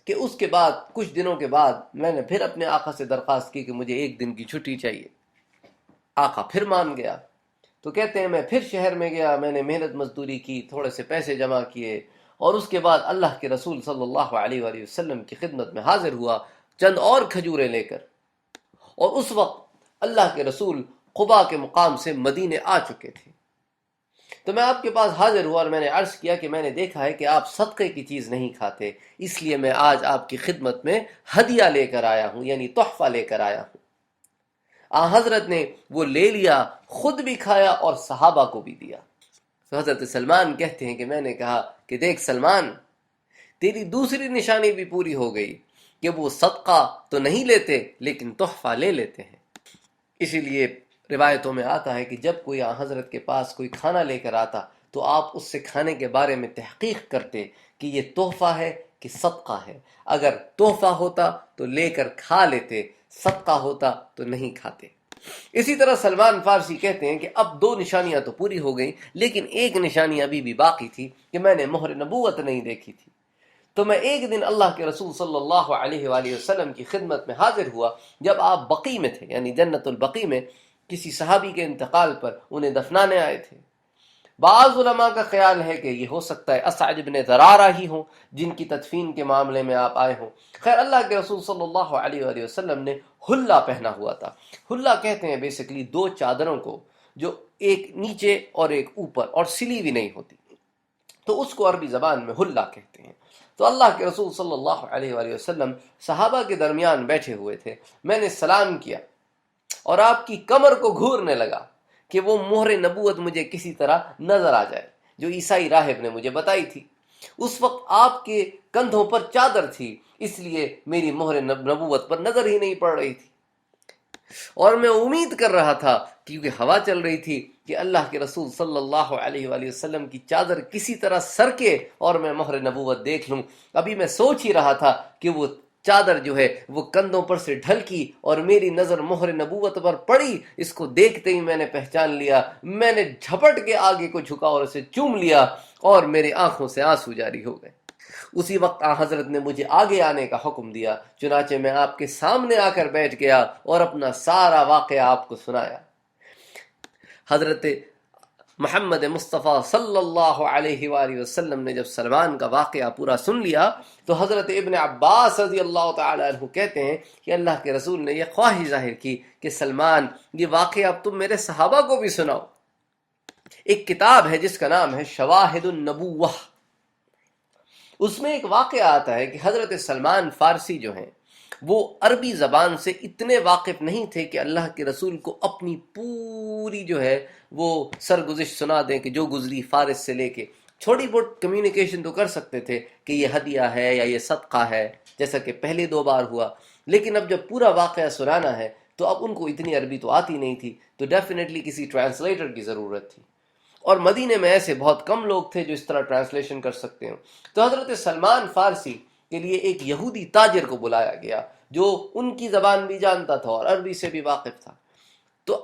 کہ اس کے بعد کچھ دنوں کے بعد میں نے پھر اپنے آقا سے درخواست کی کہ مجھے ایک دن کی چھٹی چاہیے۔ آقا پھر مان گیا، تو کہتے ہیں میں پھر شہر میں گیا، میں نے محنت مزدوری کی، تھوڑے سے پیسے جمع کیے، اور اس کے بعد اللہ کے رسول صلی اللہ علیہ وآلہ وسلم کی خدمت میں حاضر ہوا چند اور کھجوریں لے کر، اور اس وقت اللہ کے رسول قبا کے مقام سے مدینے آ چکے تھے۔ تو میں آپ کے پاس حاضر ہوا اور میں نے عرض کیا کہ میں نے دیکھا ہے کہ آپ صدقے کی چیز نہیں کھاتے، اس لیے میں آج آپ کی خدمت میں ہدیہ لے کر آیا ہوں، یعنی تحفہ لے کر آیا ہوں۔ حضرت نے وہ لے لیا، خود بھی کھایا اور صحابہ کو بھی دیا۔ تو حضرت سلمان کہتے ہیں کہ میں نے کہا کہ دیکھ سلمان، تیری دوسری نشانی بھی پوری ہو گئی کہ وہ صدقہ تو نہیں لیتے لیکن تحفہ لے لیتے ہیں۔ اسی لیے روایتوں میں آتا ہے کہ جب کوئی حضرت کے پاس کوئی کھانا لے کر آتا تو آپ اس سے کھانے کے بارے میں تحقیق کرتے کہ یہ تحفہ ہے کہ صدقہ ہے۔ اگر تحفہ ہوتا تو لے کر کھا لیتے، صدقہ ہوتا تو نہیں کھاتے۔ اسی طرح سلمان فارسی کہتے ہیں کہ اب دو نشانیاں تو پوری ہو گئیں، لیکن ایک نشانی ابھی بھی باقی تھی کہ میں نے مہر نبوت نہیں دیکھی تھی۔ تو میں ایک دن اللہ کے رسول صلی اللہ علیہ وآلہ وسلم کی خدمت میں حاضر ہوا جب آپ بقی میں تھے، یعنی جنت البقی میں، کسی صحابی کے انتقال پر انہیں دفنانے آئے تھے۔ بعض علماء کا خیال ہے کہ یہ ہو سکتا ہے اسعد بن ذرارہ ہی ہوں جن کی تدفین کے معاملے میں آپ آئے ہوں۔ خیر، اللہ کے رسول صلی اللہ علیہ وآلہ وسلم نے حلہ پہنا ہوا تھا۔ حلہ کہتے ہیں بیسیکلی دو چادروں کو جو ایک نیچے اور ایک اوپر اور سلی بھی نہیں ہوتی، تو اس کو عربی زبان میں حلہ کہتے ہیں۔ تو اللہ کے رسول صلی اللہ علیہ وآلہ وسلم صحابہ کے درمیان بیٹھے ہوئے تھے، میں نے سلام کیا اور آپ کی کمر کو گھورنے لگا کہ وہ مہر نبوت مجھے کسی طرح نظر آ جائے جو عیسائی راہب نے مجھے بتائی تھی۔ اس وقت آپ کے کندھوں پر چادر تھی، اس لیے میری مہر نبوت پر نظر ہی نہیں پڑ رہی تھی، اور میں امید کر رہا تھا کیونکہ ہوا چل رہی تھی کہ اللہ کے رسول صلی اللہ علیہ وآلہ وسلم کی چادر کسی طرح سرکے اور میں مہر نبوت دیکھ لوں۔ ابھی میں سوچ ہی رہا تھا کہ وہ چادر جو ہے وہ کندھوں پر سے ڈھلکی اور میری نظر مہر نبوت پر پڑی۔ اس کو دیکھتے ہی میں نے پہچان لیا، میں نے جھپٹ کے آگے کو جھکا اور اسے چوم لیا اور میری آنکھوں سے آنسو جاری ہو گئے۔ اسی وقت حضرت نے مجھے آگے آنے کا حکم دیا، چنانچہ میں آپ کے سامنے آ کر بیٹھ گیا اور اپنا سارا واقعہ آپ کو سنایا۔ حضرت محمد مصطفیٰ صلی اللہ علیہ وآلہ وسلم نے جب سلمان کا واقعہ پورا سن لیا تو حضرت ابن عباس رضی اللہ تعالی عنہ کہتے ہیں کہ اللہ کے رسول نے یہ خواہش ظاہر کی کہ سلمان، یہ واقعہ اب تم میرے صحابہ کو بھی سناؤ۔ ایک کتاب ہے جس کا نام ہے شواہد النبوہ، اس میں ایک واقعہ آتا ہے کہ حضرت سلمان فارسی جو ہیں وہ عربی زبان سے اتنے واقف نہیں تھے کہ اللہ کے رسول کو اپنی پوری جو ہے وہ سرگزشت سنا دیں کہ جو گزری فارس سے لے کے۔ چھوٹی بہت کمیونیکیشن تو کر سکتے تھے کہ یہ ہدیہ ہے یا یہ صدقہ ہے، جیسا کہ پہلے 2 بار ہوا، لیکن اب جب پورا واقعہ سنانا ہے تو اب ان کو اتنی عربی تو آتی نہیں تھی، تو ڈیفینیٹلی کسی ٹرانسلیٹر کی ضرورت تھی، اور مدینے میں ایسے بہت کم لوگ تھے جو اس طرح ٹرانسلیشن کر سکتے ہوں۔ تو حضرت سلمان فارسی کے لیے ایک یہودی تاجر کو بلایا گیا جو ان کی زبان بھی جانتا تھا اور عربی سے بھی واقف تھا۔ تو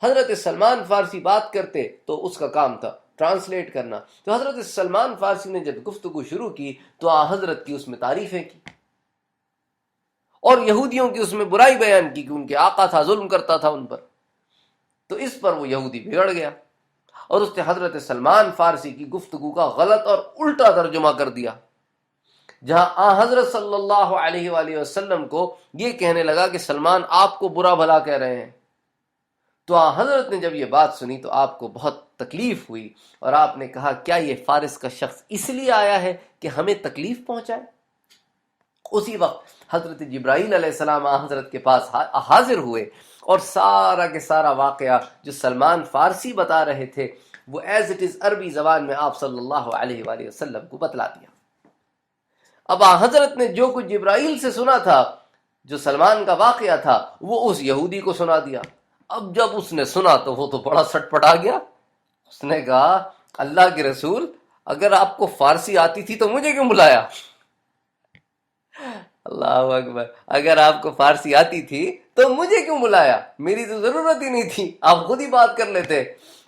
حضرت سلمان فارسی بات کرتے تو اس کا کام تھا ٹرانسلیٹ کرنا. تو حضرت سلمان فارسی نے جب گفتگو شروع کی تو حضرت کی اس میں تعریفیں کی اور یہودیوں کی اس میں برائی بیان کی کہ ان کے آقا تھا، ظلم کرتا تھا ان پر. تو اس پر وہ یہودی بگڑ گیا اور اس نے حضرت سلمان فارسی کی گفتگو کا غلط اور الٹا ترجمہ کر دیا. جہاں حضرت صلی اللہ علیہ وآلہ وسلم کو یہ کہنے لگا کہ سلمان آپ کو برا بھلا کہہ رہے ہیں. تو حضرت نے جب یہ بات سنی تو آپ کو بہت تکلیف ہوئی اور آپ نے کہا کیا یہ فارس کا شخص اس لیے آیا ہے کہ ہمیں تکلیف پہنچائے؟ اسی وقت حضرت جبرائیل علیہ السلام حضرت کے پاس حاضر ہوئے اور سارا کے سارا واقعہ جو سلمان فارسی بتا رہے تھے وہ ایز اٹ از عربی زبان میں آپ صلی اللہ علیہ وآلہ وسلم کو بتلا دیا. اب حضرت نے جو کچھ جبرائیل سے سنا تھا، جو سلمان کا واقعہ تھا، وہ اس یہودی کو سنا دیا. اب جب اس نے سنا تو وہ تو بڑا سٹ پٹا گیا. اس نے کہا اللہ کے رسول اگر آپ کو فارسی آتی تھی تو مجھے کیوں بلایا؟ اللہ اکبر، اگر آپ کو فارسی آتی تھی تو مجھے کیوں بلایا؟ میری تو ضرورت ہی نہیں تھی، آپ خود ہی بات کر لیتے.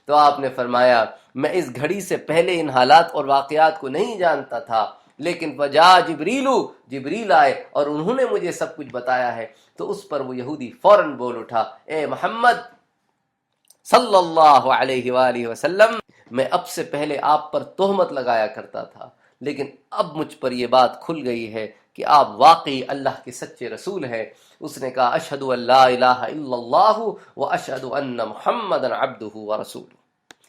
تو آپ نے فرمایا میں اس گھڑی سے پہلے ان حالات اور واقعات کو نہیں جانتا تھا، لیکن فجا جبریل آئے اور انہوں نے مجھے سب کچھ بتایا ہے. تو اس پر وہ یہودی فوراً بول اٹھا اے محمد صلی اللہ علیہ وآلہ وسلم، میں اب سے پہلے آپ پر تہمت لگایا کرتا تھا، لیکن اب مجھ پر یہ بات کھل گئی ہے کہ آپ واقعی اللہ کے سچے رسول ہیں. اس نے کہا اشہد ان لا الہ الا اللہ و اشہد ان محمد عبدہ و رسولہ.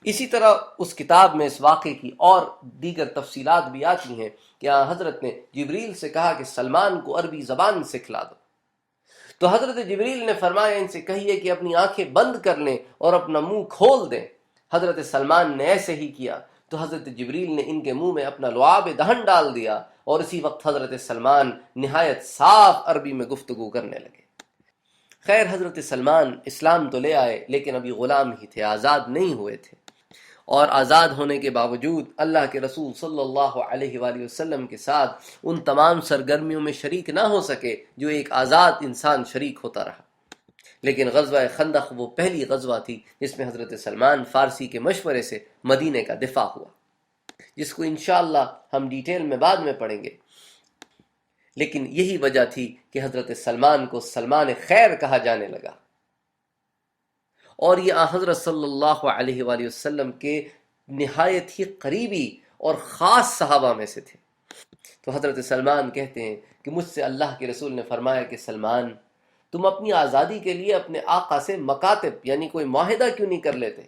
اسی طرح اس کتاب میں اس واقعے کی اور دیگر تفصیلات بھی آتی ہیں کہ حضرت نے جبریل سے کہا کہ سلمان کو عربی زبان سکھلا دو. تو حضرت جبریل نے فرمایا ان سے کہیے کہ اپنی آنکھیں بند کر لیں اور اپنا منہ کھول دیں. حضرت سلمان نے ایسے ہی کیا تو حضرت جبریل نے ان کے منہ میں اپنا لعاب دہن ڈال دیا اور اسی وقت حضرت سلمان نہایت صاف عربی میں گفتگو کرنے لگے. خیر حضرت سلمان اسلام تو لے آئے لیکن ابھی غلام ہی تھے، آزاد نہیں ہوئے تھے، اور آزاد ہونے کے باوجود اللہ کے رسول صلی اللہ علیہ وآلہ وسلم کے ساتھ ان تمام سرگرمیوں میں شریک نہ ہو سکے جو ایک آزاد انسان شریک ہوتا رہا. لیکن غزوہ خندق وہ پہلی غزوہ تھی جس میں حضرت سلمان فارسی کے مشورے سے مدینے کا دفاع ہوا، جس کو انشاءاللہ ہم ڈیٹیل میں بعد میں پڑھیں گے. لیکن یہی وجہ تھی کہ حضرت سلمان کو سلمان خیر کہا جانے لگا، اور یہ حضرت صلی اللہ علیہ وآلہ وسلم کے نہایت ہی قریبی اور خاص صحابہ میں سے تھے. تو حضرت سلمان کہتے ہیں کہ مجھ سے اللہ کے رسول نے فرمایا کہ سلمان تم اپنی آزادی کے لیے اپنے آقا سے مکاتب یعنی کوئی معاہدہ کیوں نہیں کر لیتے؟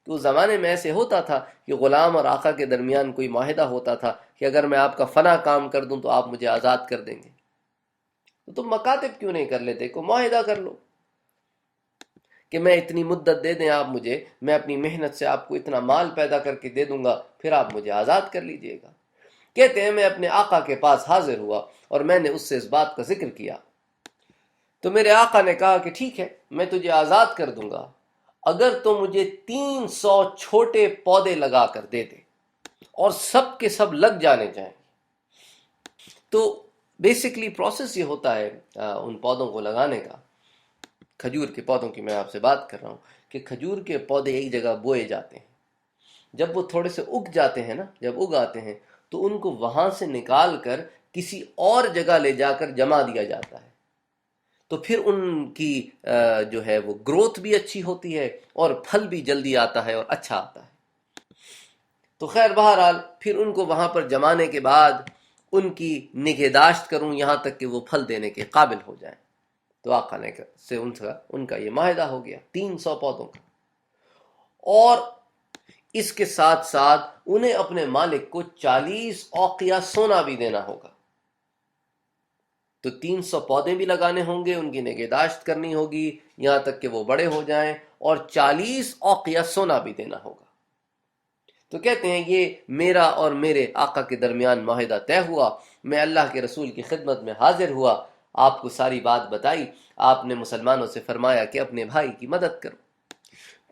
کہ اس زمانے میں ایسے ہوتا تھا کہ غلام اور آقا کے درمیان کوئی معاہدہ ہوتا تھا کہ اگر میں آپ کا فنا کام کر دوں تو آپ مجھے آزاد کر دیں گے. تو تم مکاتب کیوں نہیں کر لیتے؟ کوئی معاہدہ کر لو کہ میں اتنی مدت دے دیں آپ مجھے، میں اپنی محنت سے آپ کو اتنا مال پیدا کر کے دے دوں گا، پھر آپ مجھے آزاد کر لیجئے گا. کہتے ہیں میں اپنے آقا کے پاس حاضر ہوا اور میں نے اس سے اس بات کا ذکر کیا تو میرے آقا نے کہا کہ ٹھیک ہے میں تجھے آزاد کر دوں گا اگر تو مجھے 300 چھوٹے پودے لگا کر دے دے اور سب کے سب لگ جانے چاہیں. تو بیسکلی پروسیس یہ ہوتا ہے ان پودوں کو لگانے کا. کھجور کے پودوں کی میں آپ سے بات کر رہا ہوں کہ کھجور کے پودے ایک جگہ بوئے جاتے ہیں، جب وہ تھوڑے سے اگ جاتے ہیں نا، جب اگ آتے ہیں تو ان کو وہاں سے نکال کر کسی اور جگہ لے جا کر جما دیا جاتا ہے. تو پھر ان کی جو ہے وہ گروتھ بھی اچھی ہوتی ہے اور پھل بھی جلدی آتا ہے اور اچھا آتا ہے. تو خیر بہرحال پھر ان کو وہاں پر جمانے کے بعد ان کی نگہداشت کروں یہاں تک کہ وہ پھل دینے کے قابل ہو جائیں. تو آقا نے سے ان کا یہ معاہدہ ہو گیا 300 پودوں کا، اور اس کے ساتھ ساتھ انہیں اپنے مالک کو 40 اوقیہ سونا بھی دینا ہوگا. تو 300 پودے بھی لگانے ہوں گے، ان کی نگہداشت کرنی ہوگی یہاں تک کہ وہ بڑے ہو جائیں، اور 40 اوقیہ سونا بھی دینا ہوگا. تو کہتے ہیں یہ میرا اور میرے آقا کے درمیان معاہدہ طے ہوا. میں اللہ کے رسول کی خدمت میں حاضر ہوا، آپ کو ساری بات بتائی. آپ نے مسلمانوں سے فرمایا کہ اپنے بھائی کی مدد کرو.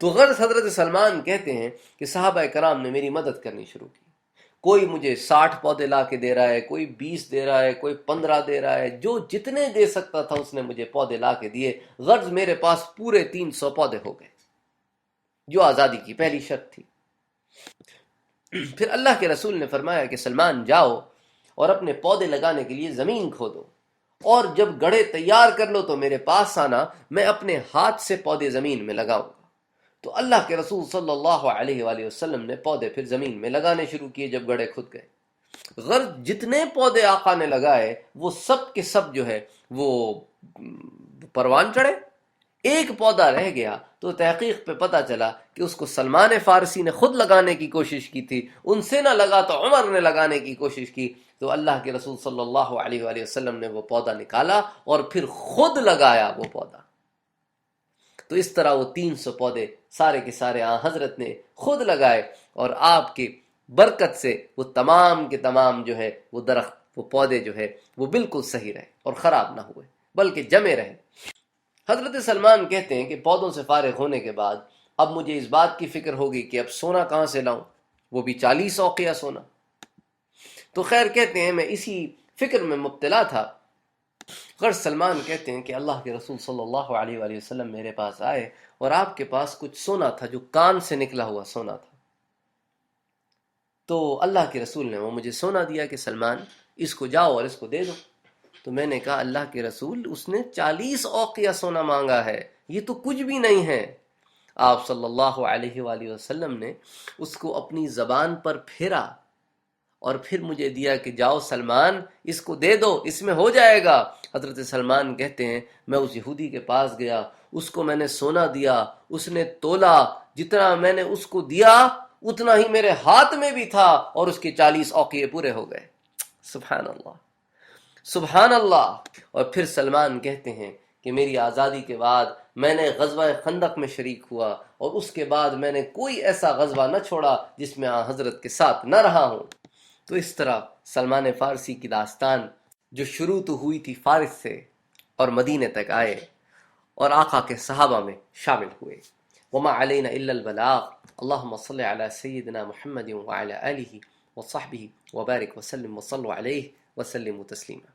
تو غرض حضرت سلمان کہتے ہیں کہ صحابہ کرام نے میری مدد کرنی شروع کی. کوئی مجھے 60 پودے لا کے دے رہا ہے، کوئی 20 دے رہا ہے، کوئی 15 دے رہا ہے، جو جتنے دے سکتا تھا اس نے مجھے پودے لا کے دیے. غرض میرے پاس پورے 300 پودے ہو گئے جو آزادی کی پہلی شرط تھی. پھر اللہ کے رسول نے فرمایا کہ سلمان جاؤ اور اپنے پودے لگانے کے لیے زمین کھودو، اور جب گڑھے تیار کر لو تو میرے پاس آنا، میں اپنے ہاتھ سے پودے زمین میں لگاؤں گا۔ تو اللہ کے رسول صلی اللہ علیہ وآلہ وسلم نے پودے پھر زمین میں لگانے شروع کیے جب گڑھے کھد گئے۔ غرض جتنے پودے آقا نے لگائے وہ سب کے سب جو ہے وہ پروان چڑھے۔ ایک پودا رہ گیا تو تحقیق پہ پتہ چلا کہ اس کو سلمان فارسی نے خود لگانے کی کوشش کی تھی، ان سے نہ لگا تو عمر نے لگانے کی کوشش کی، تو اللہ کے رسول صلی اللہ علیہ وآلہ وسلم نے وہ پودا نکالا اور پھر خود لگایا وہ پودا۔ تو اس طرح وہ 300 پودے سارے کے سارے حضرت نے خود لگائے، اور آپ کی برکت سے وہ تمام کے تمام جو ہے وہ درخت، وہ پودے جو ہے وہ بالکل صحیح رہے اور خراب نہ ہوئے بلکہ جمے رہے۔ حضرت سلمان کہتے ہیں کہ پودوں سے فارغ ہونے کے بعد اب مجھے اس بات کی فکر ہوگی کہ اب سونا کہاں سے لاؤں، وہ بھی 40 اوقیہ سونا۔ تو خیر کہتے ہیں میں اسی فکر میں مبتلا تھا۔ غرض سلمان کہتے ہیں کہ اللہ کے رسول صلی اللہ علیہ وآلہ وسلم میرے پاس آئے اور آپ کے پاس کچھ سونا تھا جو کان سے نکلا ہوا سونا تھا۔ تو اللہ کے رسول نے وہ مجھے سونا دیا کہ سلمان اس کو جاؤ اور اس کو دے دو۔ تو میں نے کہا اللہ کے رسول اس نے 40 اوقیہ سونا مانگا ہے، یہ تو کچھ بھی نہیں ہے۔ آپ صلی اللہ علیہ وآلہ وسلم نے اس کو اپنی زبان پر پھیرا اور پھر مجھے دیا کہ جاؤ سلمان اس کو دے دو، اس میں ہو جائے گا۔ حضرت سلمان کہتے ہیں میں اس یہودی کے پاس گیا، اس کو میں نے سونا دیا، اس نے تولا، جتنا میں نے اس کو دیا اتنا ہی میرے ہاتھ میں بھی تھا، اور اس کے 40 اوقیے پورے ہو گئے۔ سبحان اللہ، سبحان اللہ۔ اور پھر سلمان کہتے ہیں کہ میری آزادی کے بعد میں نے غزوہ خندق میں شریک ہوا، اور اس کے بعد میں نے کوئی ایسا غزوہ نہ چھوڑا جس میں حضرت کے ساتھ نہ رہا ہوں۔ تو اس طرح سلمان فارسی کی داستان جو شروع تو ہوئی تھی فارس سے اور مدینے تک آئے اور آقا کے صحابہ میں شامل ہوئے۔ وما علینا الا البلاغ۔ اللہم صل علی سیدنا محمد وعلی آلہ وصحبہ وبارک وسلم وصلوا علیہ وسلم تسلیما۔